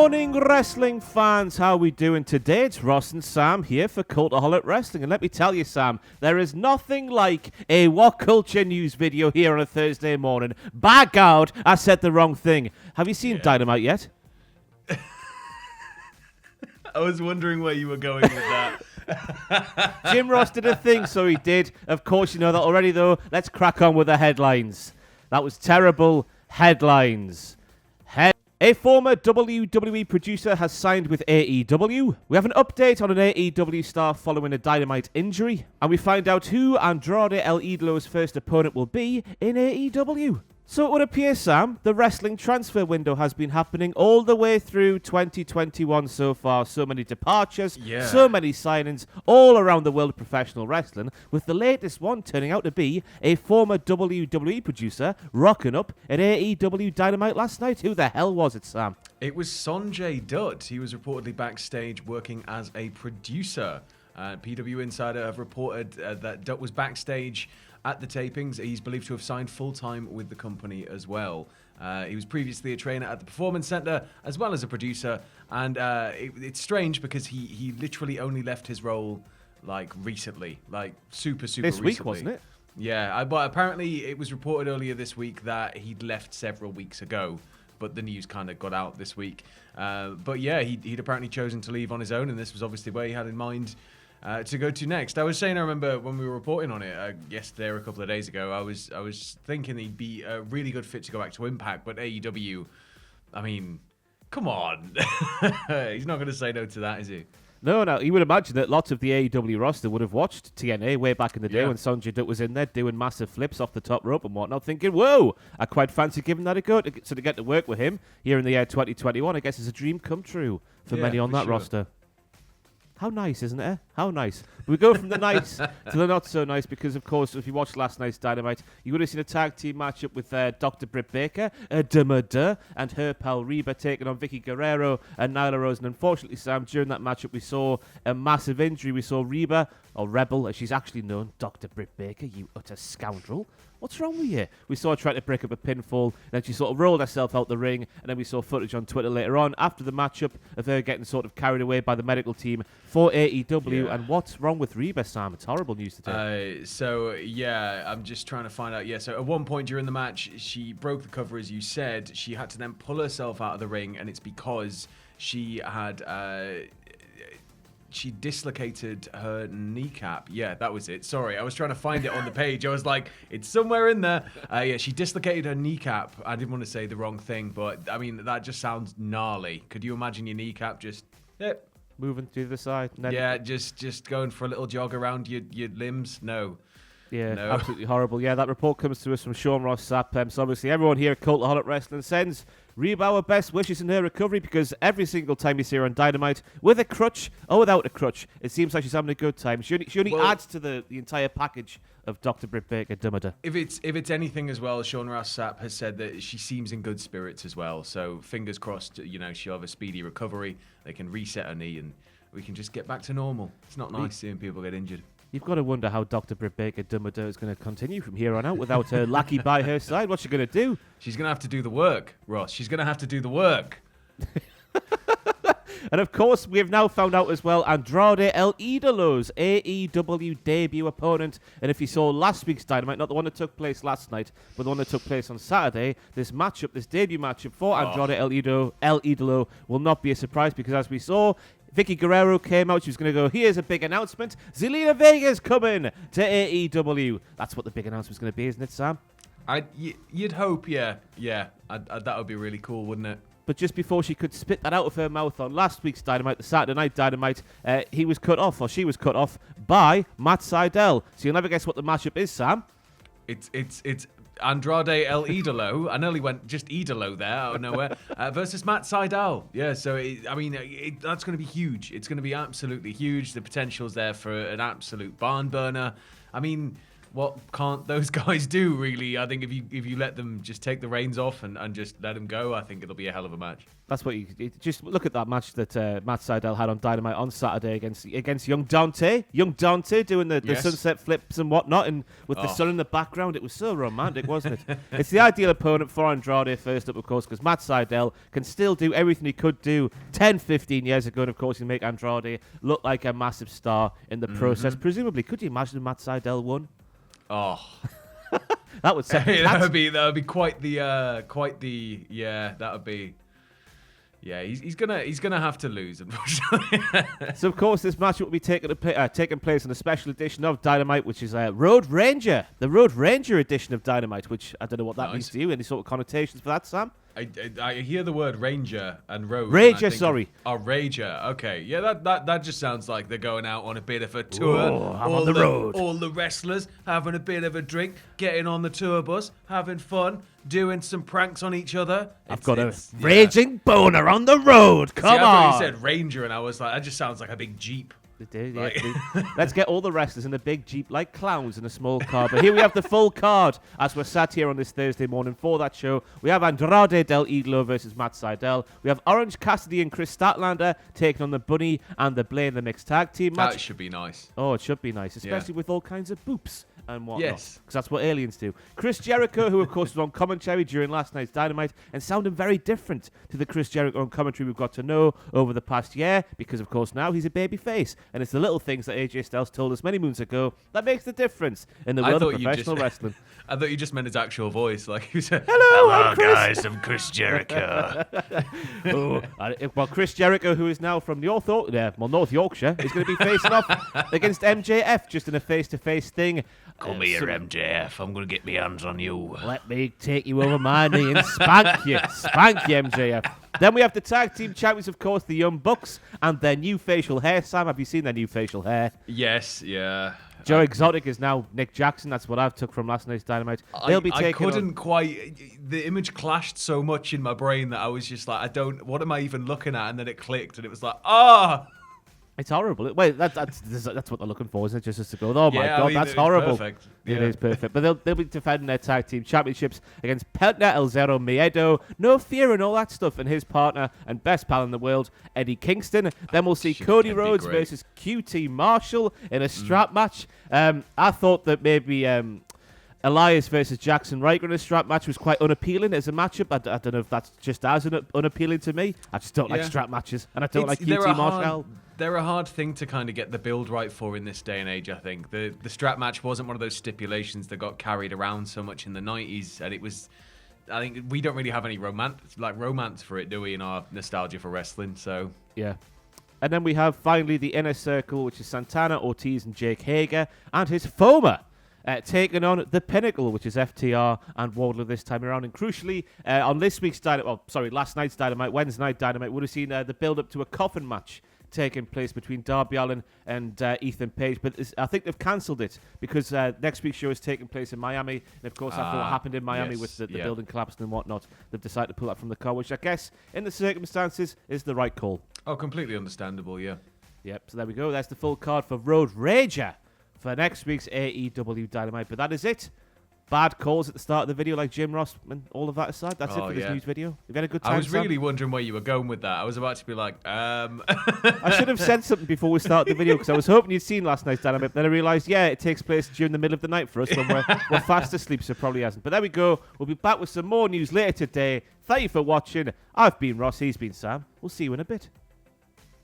morning, wrestling fans. How are we doing today? It's Ross and Sam here for Cultaholic Wrestling. And let me tell you, Sam, there is nothing like a What Culture news video here on a Thursday morning. By God, I said the wrong thing. Have you seen Dynamite yet? I was wondering where you were going with that. Jim Ross did a thing, so he did. Of course, you know that already, though. Let's crack on with the headlines. That was terrible headlines. A former WWE producer has signed with AEW. We have an update on an AEW star following a Dynamite injury. And we find out who Andrade El Idolo's first opponent will be in AEW. So it would appear, Sam, the wrestling transfer window has been happening all the way through 2021 so far. So many departures, so many signings all around the world of professional wrestling, with the latest one turning out to be a former WWE producer rocking up at AEW Dynamite last night. Who the hell was it, Sam? It was Sanjay Dutt. He was reportedly backstage working as a producer. PW Insider have reported that Dutt was backstage at the tapings. He's believed to have signed full-time with the company as well. He was previously a trainer at the Performance Center as well as a producer. And it's strange because he literally only left his role like recently, like super recently. This week, wasn't it? Yeah, but apparently it was reported earlier this week that he'd left several weeks ago. But the news kind of got out this week. But yeah, he'd apparently chosen to leave on his own, and this was obviously where he had in mind to go to next. I was saying, I remember when we were reporting on it yesterday or a couple of days ago, I was thinking he'd be a really good fit to go back to Impact, but AEW, I mean, come on. He's not going to say no to that, is he? No, you would imagine that lots of the AEW roster would have watched TNA way back in the day when Sanjay Dutt was in there doing massive flips off the top rope and whatnot, thinking, whoa, I quite fancy giving that a go. So to get to work with him here in the year 2021, I guess is a dream come true for many on that roster. How nice, isn't it? How nice. We go from the nice to the not so nice because, of course, if you watched last night's Dynamite, you would have seen a tag team matchup with Dr. Britt Baker, and her pal Reba taking on Vicky Guerrero and Nyla Rose. And unfortunately, Sam, during that matchup, we saw a massive injury. We saw Reba, or Rebel, as she's actually known, Dr. Britt Baker, you utter scoundrel. What's wrong with you? We saw her trying to break up a pinfall, then she sort of rolled herself out the ring, and then we saw footage on Twitter later on after the matchup of her getting sort of carried away by the medical team for AEW. And what's wrong with Reba, Sam? It's horrible news today. I'm just trying to find out. So at one point during the match, she broke the cover, as you said. She had to then pull herself out of the ring, and it's because she had... she dislocated her kneecap. Yeah, that was it. Sorry, I was trying to find it on the page. I was like, it's somewhere in there. She dislocated her kneecap. I didn't want to say the wrong thing, but I mean, that just sounds gnarly. Could you imagine your kneecap just... moving to the side? Just going for a little jog around your limbs? No. Yeah, no. Absolutely horrible. Yeah, that report comes to us from Sean Ross Sapp. So obviously everyone here at Cultaholic Wrestling sends Reba our best wishes in her recovery, because every single time you see her on Dynamite, with a crutch or without a crutch, it seems like she's having a good time. She only adds to the entire package of Dr. Britt Baker Dumada. If it's anything as well, Sean Ross Sapp has said that she seems in good spirits as well. So fingers crossed, she'll have a speedy recovery. They can reset her knee and we can just get back to normal. It's not nice seeing people get injured. You've got to wonder how Dr. Britt Baker Dumada is going to continue from here on out without her lackey by her side. What's she going to do? She's going to have to do the work, Ross. She's going to have to do the work. And of course, we have now found out as well Andrade El Idolo's AEW debut opponent. And if you saw last week's Dynamite, not the one that took place last night, but the one that took place on Saturday, this debut matchup for Andrade El Idolo will not be a surprise, because as we saw, Vicky Guerrero came out. She was going to go, here's a big announcement. Zelina Vega's coming to AEW. That's what the big announcement's going to be, isn't it, Sam? You'd hope, yeah. That would be really cool, wouldn't it? But just before she could spit that out of her mouth on last week's Dynamite, the Saturday Night Dynamite, she was cut off by Matt Sydal. So you'll never guess what the matchup is, Sam. It's Andrade El Idolo. I nearly went just Idolo there out of nowhere. Versus Matt Sydal. Yeah, so that's going to be huge. It's going to be absolutely huge. The potential's there for an absolute barn burner. I mean, what can't those guys do, really? I think if you let them just take the reins off and just let them go, I think it'll be a hell of a match. That's what you just look at that match that Matt Sydal had on Dynamite on Saturday against young Dante. Young Dante doing the sunset flips and whatnot, and with the sun in the background. It was so romantic, wasn't it? It's the ideal opponent for Andrade first up, of course, because Matt Sydal can still do everything he could do 10, 15 years ago, and of course, he make Andrade look like a massive star in the process. Presumably, could you imagine if Matt Sydal won? Oh. That would set that would be quite the that would be. Yeah, he's gonna have to lose, unfortunately. So of course this match will be taking place on a special edition of Dynamite, which is Road Ranger, the Road Ranger edition of Dynamite. Which I don't know what that means to you. Any sort of connotations for that, Sam? I hear the word Ranger and Road. Rager, sorry. Rager. Okay, yeah, that just sounds like they're going out on a bit of a tour. Oh, I'm on the road. All the wrestlers having a bit of a drink, getting on the tour bus, having fun, doing some pranks on each other. I've got a raging boner on the road. Come on. I thought you said Ranger, and I was like, that just sounds like a big Jeep. Let's get all the wrestlers in a big Jeep like clowns in a small car. But here we have the full card as we're sat here on this Thursday morning for that show. We have Andrade El Idolo versus Matt Sydal. We have Orange Cassidy and Chris Statlander taking on the Bunny and the Blaine, the mixed tag team match. That should be nice. Oh, it should be nice, especially with all kinds of boops and whatnot. Yes. Because that's what aliens do. Chris Jericho, who of course was on commentary during last night's Dynamite and sounded very different to the Chris Jericho on commentary we've got to know over the past year, because of course now he's a baby face, and it's the little things that AJ Styles told us many moons ago that makes the difference in the world of professional wrestling. I thought you just meant his actual voice, like he said, "Hello, guys, I'm Chris Jericho." Well, Chris Jericho, who is now from North Yorkshire, is going to be facing off against MJF just in a face-to-face thing. Come here, MJF. I'm going to get my hands on you. Let me take you over my knee and spank you, MJF. Then we have the tag team champions, of course, the Young Bucks, and their new facial hair. Sam, have you seen their new facial hair? Yes, yeah. Joe Exotic is now Nick Jackson. That's what I've took from last night's Dynamite. They'll be taking. I couldn't quite. The image clashed so much in my brain that I was just like, what am I even looking at? And then it clicked, and it was like, It's horrible. Wait, that's what they're looking for, isn't it? Just to go, oh my God, that's horrible. Perfect. It is perfect. But they'll be defending their tag team championships against Peltner El Zero Miedo, No Fear and all that stuff, and his partner and best pal in the world, Eddie Kingston. Then we'll see Cody Rhodes versus QT Marshall in a strap match. I thought that maybe Elias versus Jackson Ryker in a strap match was quite unappealing as a matchup. I don't know if that's just as unappealing to me. I just don't like strap matches, and I don't like QT Marshall. They're a hard thing to kind of get the build right for in this day and age, I think. The strap match wasn't one of those stipulations that got carried around so much in the 90s, and it was... I think we don't really have any romance for it, do we, in our nostalgia for wrestling, so... Yeah. And then we have, finally, the Inner Circle, which is Santana, Ortiz, and Jake Hager, and his FOMA. Taking on the Pinnacle, which is FTR and Wardlow this time around. And crucially, on this week's Dynamite, last night's Dynamite, Wednesday night Dynamite, would have seen the build-up to a coffin match taking place between Darby Allin and Ethan Page, but I think they've cancelled it because next week's show is taking place in Miami, and of course after what happened in Miami with the building collapsing and whatnot, they've decided to pull that from the car, which I guess in the circumstances is the right call. Oh, completely understandable, yeah. Yep, so there we go. That's the full card for Road Rager for next week's AEW Dynamite, but that is it. Bad calls at the start of the video like Jim Ross and all of that aside. That's it for this news video. You've had a good time, I was Sam? really wondering where you were going with that. I was about to be like, I should have said something before we started the video because I was hoping you'd seen last night's Dynamite. Then I realised, it takes place during the middle of the night for us when we're fast asleep, so it probably hasn't. But there we go. We'll be back with some more news later today. Thank you for watching. I've been Ross. He's been Sam. We'll see you in a bit.